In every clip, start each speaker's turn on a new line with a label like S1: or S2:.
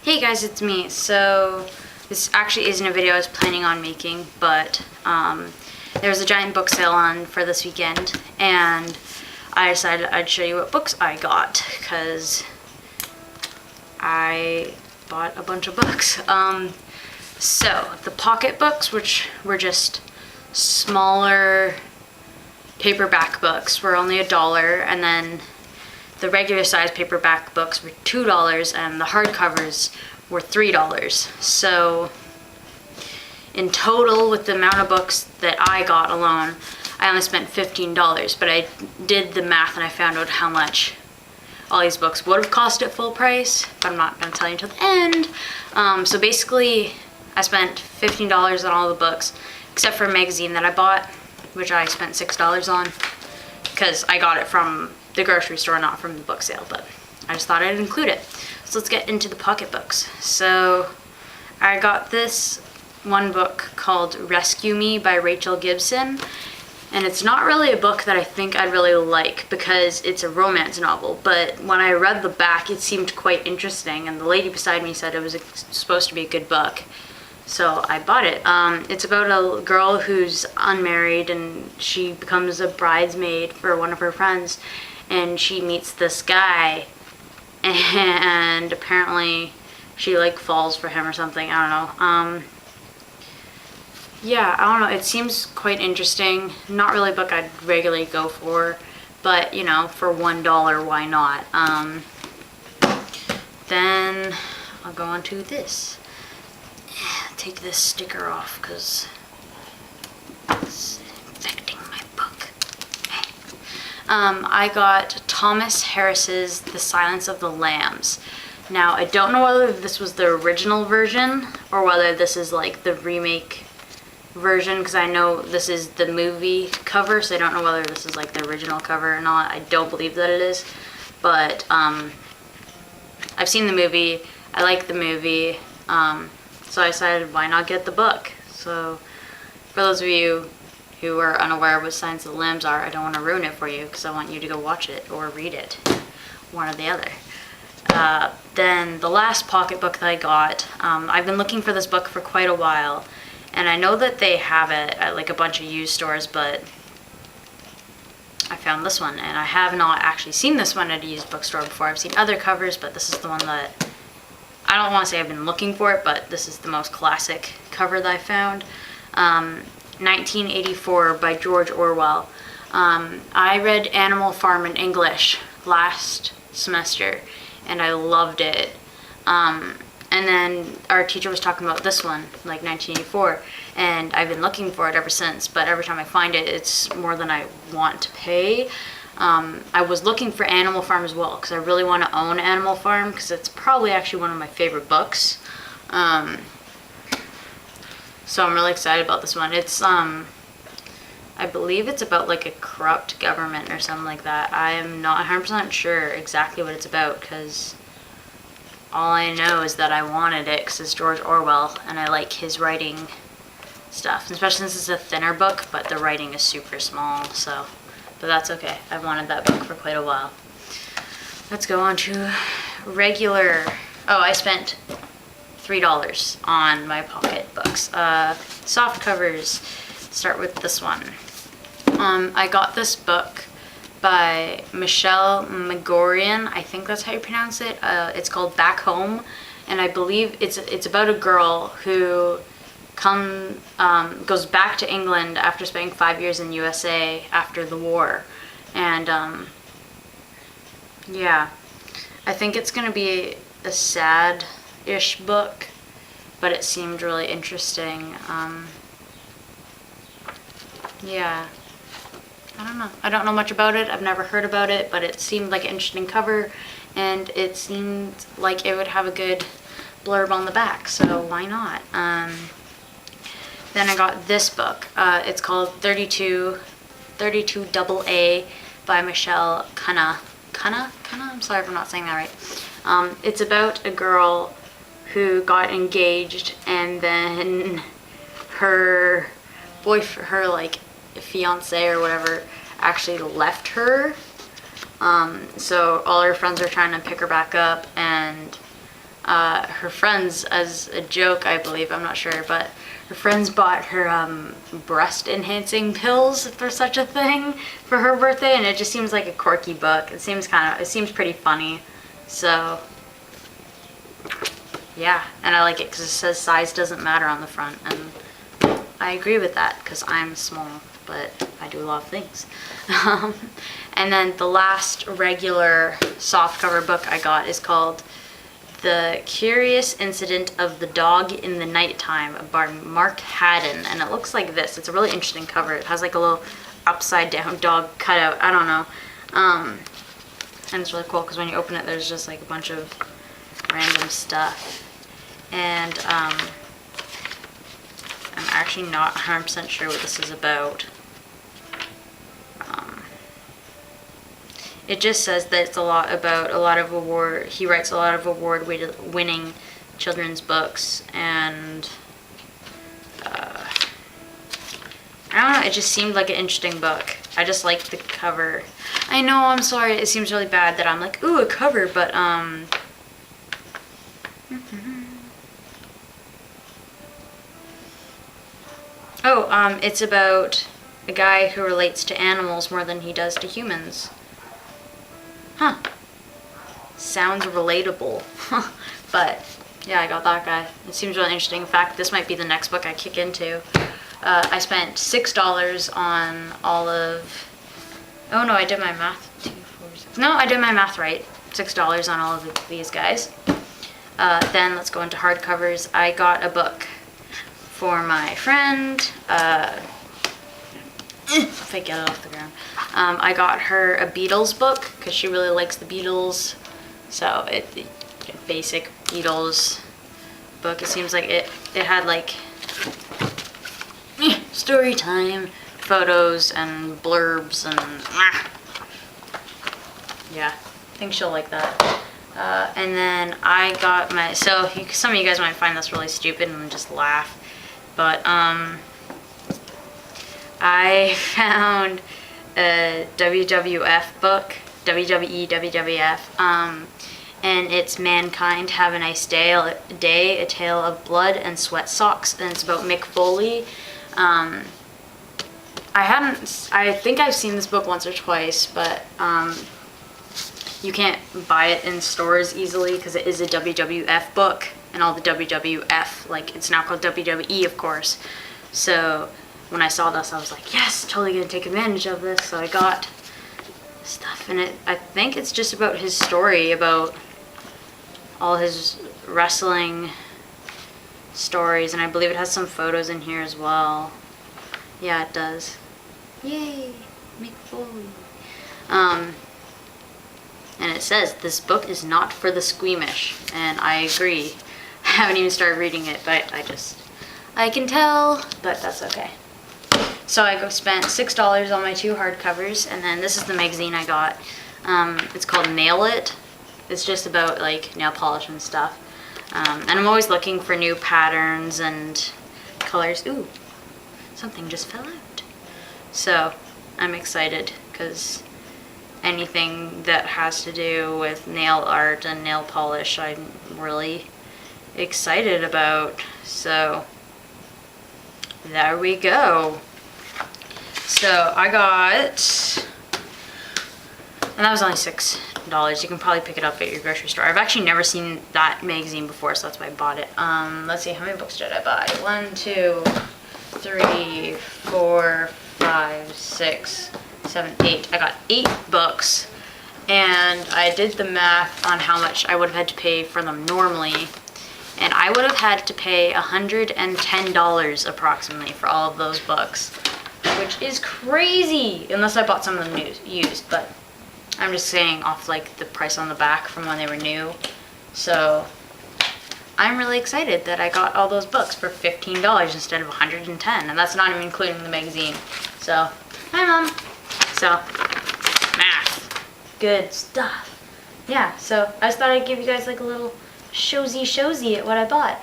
S1: Hey guys, it's me. So this actually isn't a video I was planning on making, but there was a giant book sale on for this weekend, and I decided I'd show you what books I got because I bought a bunch of books. So the pocket books, which were just smaller paperback books, were only $1, and then the regular size paperback books were $2, and the hardcovers were $3. So in total, with the amount of books that I got alone, I only spent $15, but I did the math and I found out how much all these books would have cost at full price, but I'm not going to tell you until the end. So basically, I spent $15 on all the books, except for a magazine that I bought, which I spent $6 on, because I got it from the grocery store, not from the book sale, but I just thought I'd include it. So let's get into the pocketbooks. So I got this one book called Rescue Me by Rachel Gibson, and it's not really a book that I think I'd really like because it's a romance novel, but when I read the back it seemed quite interesting, and the lady beside me said it was supposed to be a good book. So I bought it. It's about a girl who's unmarried and she becomes a bridesmaid for one of her friends, and she meets this guy, and apparently she like falls for him or something. I don't know. Yeah, I don't know. It seems quite interesting. Not really a book I'd regularly go for, but you know, for $1, why not? Then I'll go on to this. Take this sticker off because it's infecting my book. I got Thomas Harris's The Silence of the Lambs. Now, I don't know whether this was the original version or whether this is like the remake version, because I know this is the movie cover, so I don't know whether this is like the original cover or not. I don't believe that it is, but I've seen the movie. I like the movie. So I decided, why not get the book? So for those of you who are unaware of what Silence of the Lambs are, I don't want to ruin it for you because I want you to go watch it or read it, one or the other. Then the last pocketbook that I got, I've been looking for this book for quite a while, and I know that they have it at like a bunch of used stores, but I found this one, and I have not actually seen this one at a used bookstore before. I've seen other covers, but this is the one that I don't want to say I've been looking for it, but this is the most classic cover that I found. 1984 by George Orwell. I read Animal Farm in English last semester, and I loved it. And then our teacher was talking about this one, like 1984, and I've been looking for it ever since, but every time I find it, it's more than I want to pay. I was looking for Animal Farm as well, because I really want to own Animal Farm, because it's probably actually one of my favorite books. So I'm really excited about this one. It's, I believe it's about like a corrupt government or something like that. I am not 100% sure exactly what it's about, because all I know is that I wanted it because it's George Orwell, and I like his writing stuff, especially since it's a thinner book, but the writing is super small, so... But that's okay. I've wanted that book for quite a while. Let's go on to regular... Oh, I spent $3 on my pocket books. Soft covers. Start with this one. I got this book by Michelle Megorian. I think that's how you pronounce it. It's called Back Home, and I believe it's about a girl who goes back to England after spending 5 years in USA after the war, and yeah, I think it's gonna be a sad-ish book, but it seemed really interesting. Yeah, I don't know much about it. I've never heard about it, but it seemed like an interesting cover, and it seemed like it would have a good blurb on the back, so why not? Then I got this book. It's called 32 AA by Michelle Cunha. I'm sorry if I'm not saying that right. It's about a girl who got engaged, and then her boyfriend, her like fiance or whatever, actually left her. So all her friends are trying to pick her back up, and her friends, as a joke, I believe, I'm not sure, but her friends bought her breast enhancing pills, if there's such a thing, for her birthday, and it just seems like a quirky book. It seems pretty funny. So yeah, and I like it because it says size doesn't matter on the front, and I agree with that because I'm small, but I do a lot of things. And then the last regular softcover book I got is called The Curious Incident of the Dog in the Nighttime by Mark Haddon, and it looks like this. It's a really interesting cover. It has like a little upside down dog cutout. I don't know. And it's really cool because when you open it, there's just like a bunch of random stuff. And I'm actually not 100% sure what this is about. It just says that it's a lot of he writes a lot of award-winning children's books, and I don't know, it just seemed like an interesting book. I just liked the cover. I know, I'm sorry, it seems really bad that I'm like, ooh, a cover, but it's about a guy who relates to animals more than he does to humans. Huh. Sounds relatable. But yeah, I got that guy. It seems really interesting. In fact, this might be the next book I kick into. I spent $6 on all of... Oh no, I did my math. 2, 4, 6. No, I did my math right. $6 on all of these guys. Then let's go into hardcovers. I got a book for my friend. If I get it off the ground. I got her a Beatles book because she really likes the Beatles. So basic Beatles book. It seems like it had like story time, photos and blurbs, and yeah, I think she'll like that. And then I got some of you guys might find this really stupid and just laugh, but I found a WWF book, WWE WWF, and it's Mankind Have a Nice Day, A Tale of Blood and Sweat Socks, and it's about Mick Foley. I think I've seen this book once or twice, but you can't buy it in stores easily because it is a WWF book, and all the WWF, like, it's now called WWE, of course. So when I saw this, I was like, yes, totally gonna take advantage of this. So I got stuff in it. I think it's just about his story, about all his wrestling stories, and I believe it has some photos in here as well. Yeah, it does. Yay, Mick Foley. And it says, this book is not for the squeamish, and I agree. I haven't even started reading it, but I can tell, but that's okay. So I spent $6 on my 2 hardcovers, and then this is the magazine I got. It's called Nail It. It's just about like nail polish and stuff. And I'm always looking for new patterns and colors. Ooh, something just fell out. So I'm excited because anything that has to do with nail art and nail polish I'm really excited about. So there we go. So I got, and that was only $6. You can probably pick it up at your grocery store. I've actually never seen that magazine before, so that's why I bought it. Let's see, how many books did I buy? 1, 2, 3, 4, 5, 6, 7, 8. I got 8 books, and I did the math on how much I would have had to pay for them normally, and I would have had to pay $110 approximately for all of those books, which is crazy, unless I bought some of them used, but I'm just saying off like the price on the back from when they were new. So I'm really excited that I got all those books for $15 instead of $110, and that's not even including the magazine. So, hi Mom. So, math, good stuff. Yeah, so I just thought I'd give you guys like a little showsy at what I bought.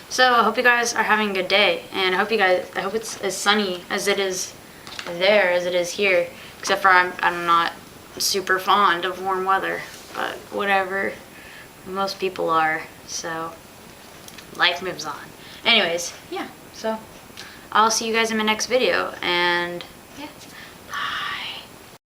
S1: So I hope you guys are having a good day, and I hope it's as sunny as it is there as it is here, except for I'm not super fond of warm weather, but whatever. Most people are, so life moves on. Anyways, yeah, so I'll see you guys in my next video, and yeah.